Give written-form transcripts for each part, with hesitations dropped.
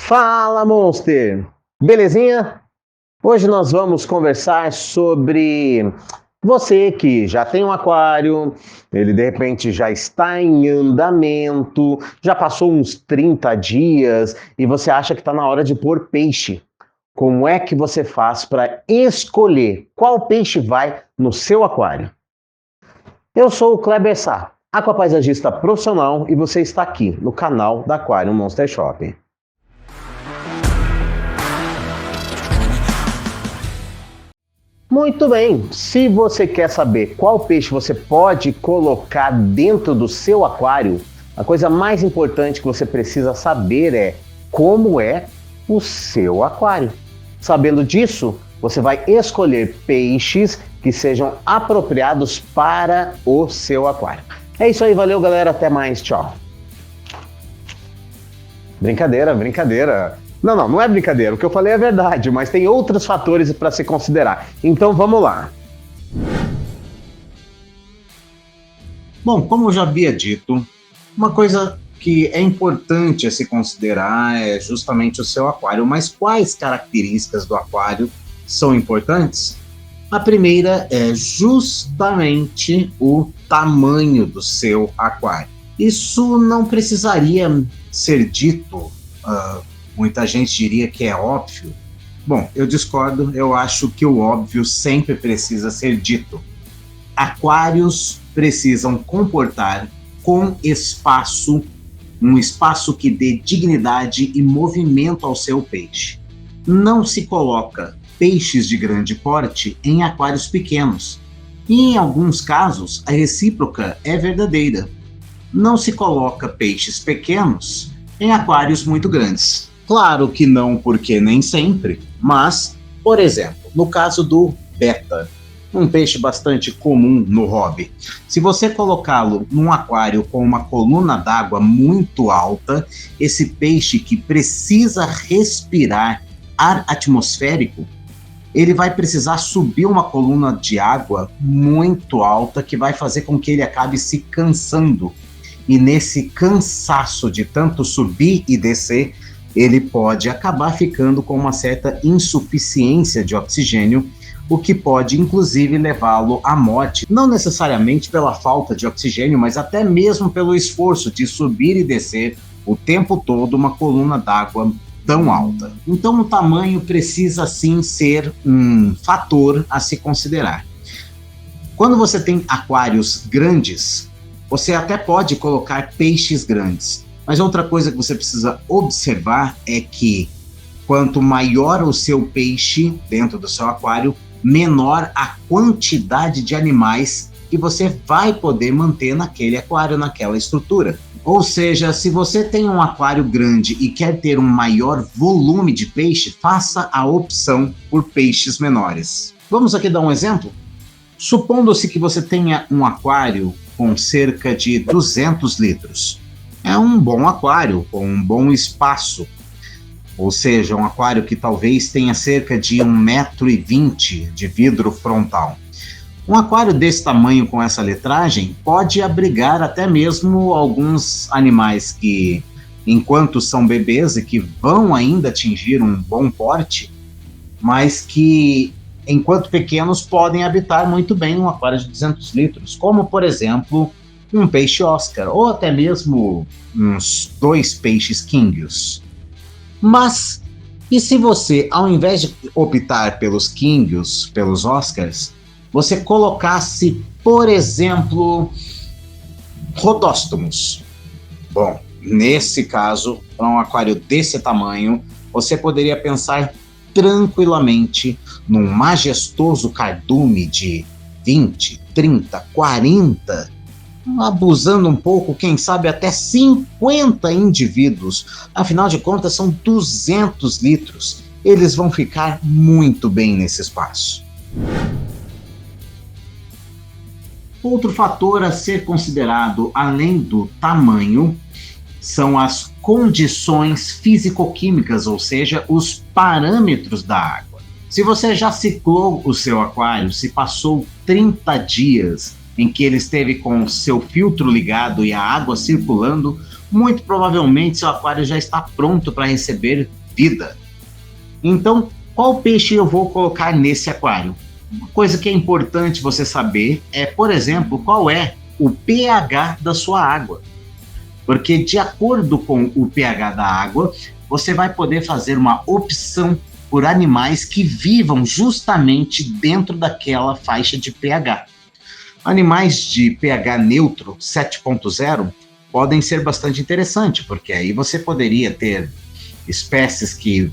Fala, Monster! Belezinha? Hoje nós vamos conversar sobre você que já tem um aquário, ele de repente já está em andamento, já passou uns 30 dias e você acha que está na hora de pôr peixe. Como é que você faz para escolher qual peixe vai no seu aquário? Eu sou o Kleber Sá, aquapaisagista profissional, e você está aqui no canal da Aquarium Monster Shop. Muito bem, se você quer saber qual peixe você pode colocar dentro do seu aquário, a coisa mais importante que você precisa saber é como é o seu aquário. Sabendo disso, você vai escolher peixes que sejam apropriados para o seu aquário. É isso aí, valeu galera, até mais, tchau. Brincadeira, brincadeira. Não é brincadeira, o que eu falei é verdade, mas tem outros fatores para se considerar. Então vamos lá. Bom, como eu já havia dito, uma coisa que é importante a se considerar é justamente o seu aquário. Mas quais características do aquário são importantes? A primeira é justamente o tamanho do seu aquário. Isso não precisaria ser dito, muita gente diria que é óbvio. Bom, eu discordo, eu acho que o óbvio sempre precisa ser dito. Aquários precisam comportar com espaço, um espaço que dê dignidade e movimento ao seu peixe. Não se coloca peixes de grande porte em aquários pequenos. E em alguns casos, a recíproca é verdadeira. Não se coloca peixes pequenos em aquários muito grandes. Claro que não, porque nem sempre, mas, por exemplo, no caso do beta, um peixe bastante comum no hobby, se você colocá-lo num aquário com uma coluna d'água muito alta, esse peixe que precisa respirar ar atmosférico, ele vai precisar subir uma coluna de água muito alta que vai fazer com que ele acabe se cansando. E nesse cansaço de tanto subir e descer, ele pode acabar ficando com uma certa insuficiência de oxigênio, o que pode inclusive levá-lo à morte, não necessariamente pela falta de oxigênio, mas até mesmo pelo esforço de subir e descer o tempo todo uma coluna d'água tão alta. Então o tamanho precisa sim ser um fator a se considerar. Quando você tem aquários grandes, você até pode colocar peixes grandes, mas outra coisa que você precisa observar é que quanto maior o seu peixe dentro do seu aquário, menor a quantidade de animais que você vai poder manter naquele aquário, naquela estrutura. Ou seja, se você tem um aquário grande e quer ter um maior volume de peixe, faça a opção por peixes menores. Vamos aqui dar um exemplo? Supondo-se que você tenha um aquário com cerca de 200 litros. É um bom aquário, com um bom espaço. Ou seja, um aquário que talvez tenha cerca de 1,20 m de vidro frontal. Um aquário desse tamanho com essa litragem pode abrigar até mesmo alguns animais que, enquanto são bebês e que vão ainda atingir um bom porte, mas que, enquanto pequenos, podem habitar muito bem um aquário de 200 litros, como, por exemplo, um peixe Oscar, ou até mesmo uns 2 peixes Kingios. Mas, e se você, ao invés de optar pelos Kingios, pelos Oscars, você colocasse, por exemplo, rodóstomos? Bom, nesse caso, para um aquário desse tamanho, você poderia pensar tranquilamente num majestoso cardume de 20, 30, 40, abusando um pouco, quem sabe até 50 indivíduos. Afinal de contas, são 200 litros. Eles vão ficar muito bem nesse espaço. Outro fator a ser considerado, além do tamanho, são as condições físico-químicas, ou seja, os parâmetros da água. Se você já ciclou o seu aquário, se passou 30 dias em que ele esteve com o seu filtro ligado e a água circulando, muito provavelmente seu aquário já está pronto para receber vida. Então, qual peixe eu vou colocar nesse aquário? Uma coisa que é importante você saber é, por exemplo, qual é o pH da sua água. Porque de acordo com o pH da água, você vai poder fazer uma opção por animais que vivam justamente dentro daquela faixa de pH. Animais de pH neutro, 7.0, podem ser bastante interessantes, porque aí você poderia ter espécies que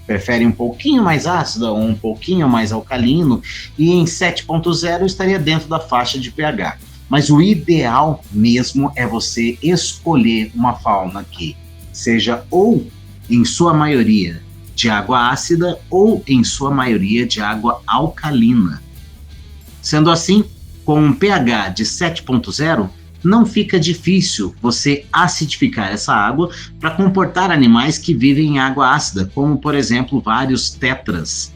preferem um pouquinho mais ácido ou um pouquinho mais alcalino, e em 7.0 estaria dentro da faixa de pH. Mas o ideal mesmo é você escolher uma fauna que seja ou, em sua maioria, de água ácida ou, em sua maioria, de água alcalina. Sendo assim, com um pH de 7.0, não fica difícil você acidificar essa água para comportar animais que vivem em água ácida, como, por exemplo, vários tetras.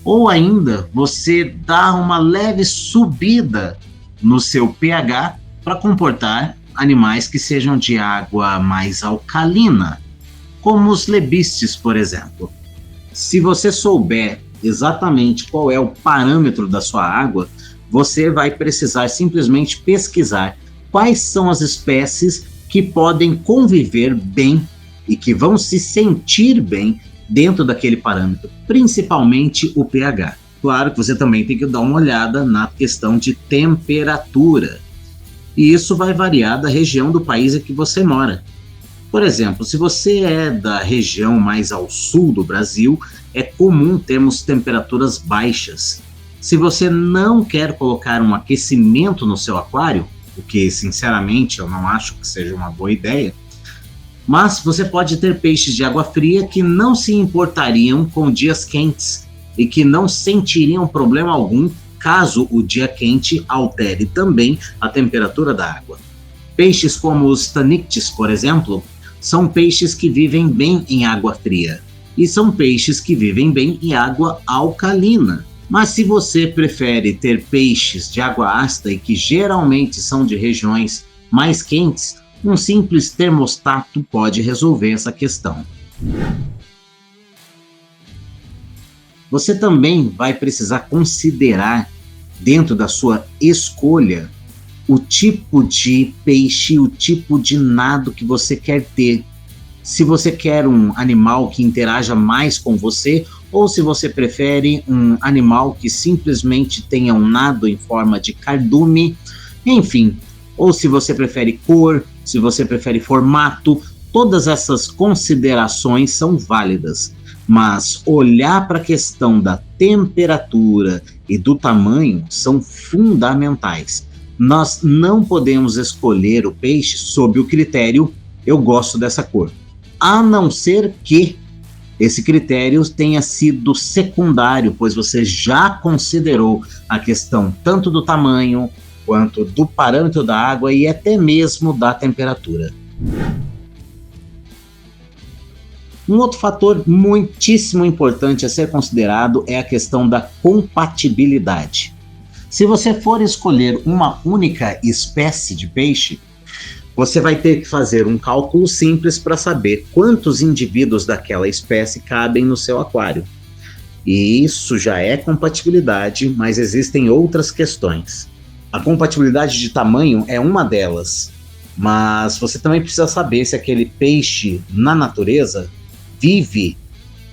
Ou ainda, você dá uma leve subida no seu pH para comportar animais que sejam de água mais alcalina, como os lebistes, por exemplo. Se você souber exatamente qual é o parâmetro da sua água, você vai precisar simplesmente pesquisar quais são as espécies que podem conviver bem e que vão se sentir bem dentro daquele parâmetro, principalmente o pH. Claro que você também tem que dar uma olhada na questão de temperatura. E isso vai variar da região do país em que você mora. Por exemplo, se você é da região mais ao sul do Brasil, é comum termos temperaturas baixas. Se você não quer colocar um aquecimento no seu aquário, o que sinceramente eu não acho que seja uma boa ideia, mas você pode ter peixes de água fria que não se importariam com dias quentes e que não sentiriam problema algum caso o dia quente altere também a temperatura da água. Peixes como os tanictes, por exemplo, são peixes que vivem bem em água fria e são peixes que vivem bem em água alcalina. Mas se você prefere ter peixes de água ácida e que geralmente são de regiões mais quentes, um simples termostato pode resolver essa questão. Você também vai precisar considerar, dentro da sua escolha, o tipo de peixe, o tipo de nado que você quer ter. Se você quer um animal que interaja mais com você, ou se você prefere um animal que simplesmente tenha um nado em forma de cardume, enfim, ou se você prefere cor, se você prefere formato, todas essas considerações são válidas, mas olhar para a questão da temperatura e do tamanho são fundamentais. Nós não podemos escolher o peixe sob o critério "eu gosto dessa cor", a não ser que esse critério tenha sido secundário, pois você já considerou a questão tanto do tamanho, quanto do parâmetro da água e até mesmo da temperatura. Um outro fator muitíssimo importante a ser considerado é a questão da compatibilidade. Se você for escolher uma única espécie de peixe, você vai ter que fazer um cálculo simples para saber quantos indivíduos daquela espécie cabem no seu aquário. E isso já é compatibilidade, mas existem outras questões. A compatibilidade de tamanho é uma delas, mas você também precisa saber se aquele peixe na natureza vive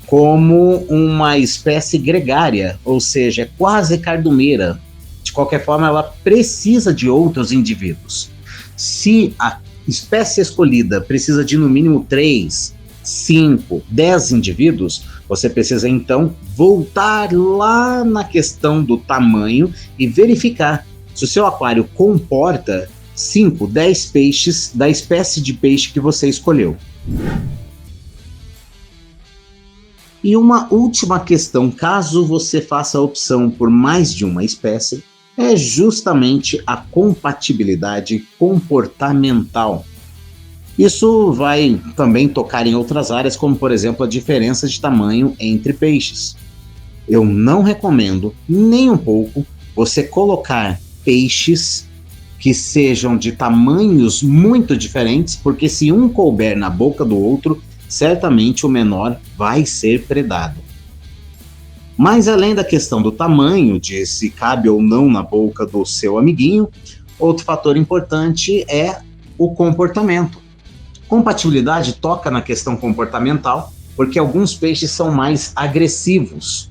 como uma espécie gregária, ou seja, é quase cardumeira. De qualquer forma, ela precisa de outros indivíduos. Se a espécie escolhida precisa de no mínimo 3, 5, 10 indivíduos, você precisa então voltar lá na questão do tamanho e verificar se o seu aquário comporta 5, 10 peixes da espécie de peixe que você escolheu. E uma última questão, caso você faça a opção por mais de uma espécie, é justamente a compatibilidade comportamental. Isso vai também tocar em outras áreas, como por exemplo a diferença de tamanho entre peixes. Eu não recomendo nem um pouco você colocar peixes que sejam de tamanhos muito diferentes, porque se um couber na boca do outro, certamente o menor vai ser predado. Mas além da questão do tamanho, de se cabe ou não na boca do seu amiguinho, outro fator importante é o comportamento. Compatibilidade toca na questão comportamental, porque alguns peixes são mais agressivos.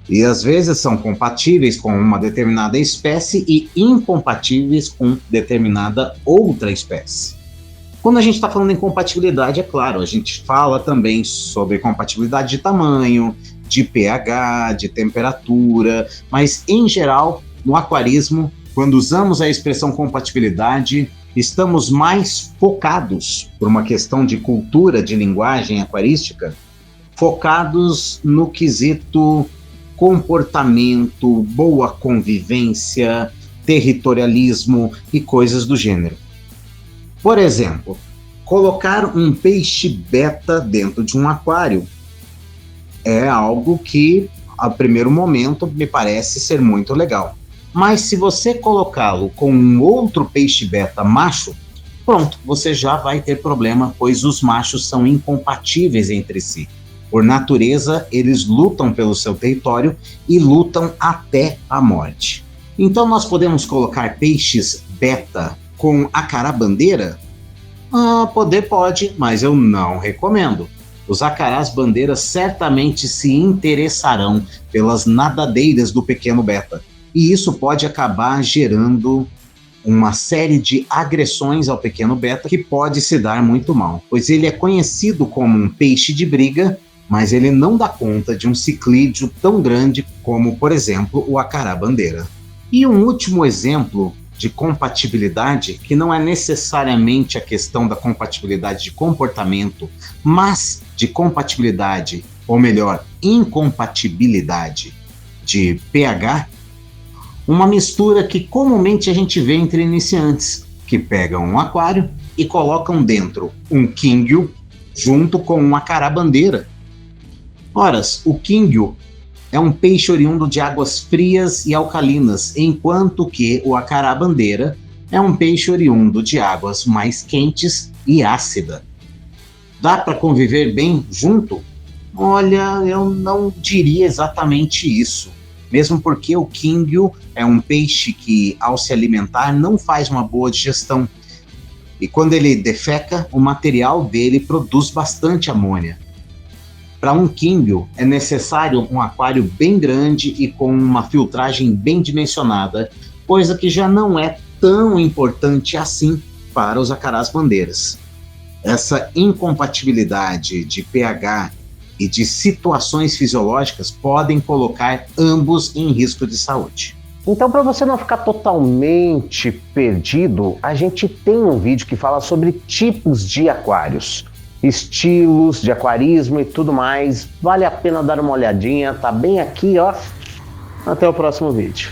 E às vezes são compatíveis com uma determinada espécie e incompatíveis com determinada outra espécie. Quando a gente está falando em compatibilidade, é claro, a gente fala também sobre compatibilidade de tamanho, de pH, de temperatura, mas em geral, no aquarismo, quando usamos a expressão compatibilidade, estamos mais focados, por uma questão de cultura, de linguagem aquarística, focados no quesito comportamento, boa convivência, territorialismo e coisas do gênero. Por exemplo, colocar um peixe beta dentro de um aquário é algo que, a primeiro momento, me parece ser muito legal. Mas se você colocá-lo com um outro peixe beta macho, pronto, você já vai ter problema, pois os machos são incompatíveis entre si. Por natureza, eles lutam pelo seu território e lutam até a morte. Então nós podemos colocar peixes beta com acará-bandeira? Pode, mas eu não recomendo. Os acarás-bandeiras certamente se interessarão pelas nadadeiras do pequeno beta. E isso pode acabar gerando uma série de agressões ao pequeno beta que pode se dar muito mal, pois ele é conhecido como um peixe de briga, mas ele não dá conta de um ciclídeo tão grande como, por exemplo, o acará-bandeira. E um último exemplo de compatibilidade, que não é necessariamente a questão da compatibilidade de comportamento, mas de compatibilidade, ou melhor, incompatibilidade de pH, uma mistura que comumente a gente vê entre iniciantes, que pegam um aquário e colocam dentro um quinguio junto com um acará-bandeira. Ora, o quinguio é um peixe oriundo de águas frias e alcalinas, enquanto que o acará-bandeira é um peixe oriundo de águas mais quentes e ácida. Dá para conviver bem junto? Olha, eu não diria exatamente isso. Mesmo porque o quinguio é um peixe que, ao se alimentar, não faz uma boa digestão. E quando ele defeca, o material dele produz bastante amônia. Para um quinguio, é necessário um aquário bem grande e com uma filtragem bem dimensionada, coisa que já não é tão importante assim para os acarás-bandeiras. Essa incompatibilidade de pH e de situações fisiológicas podem colocar ambos em risco de saúde. Então, para você não ficar totalmente perdido, a gente tem um vídeo que fala sobre tipos de aquários, estilos de aquarismo e tudo mais. Vale a pena dar uma olhadinha, tá bem aqui, ó. Até o próximo vídeo.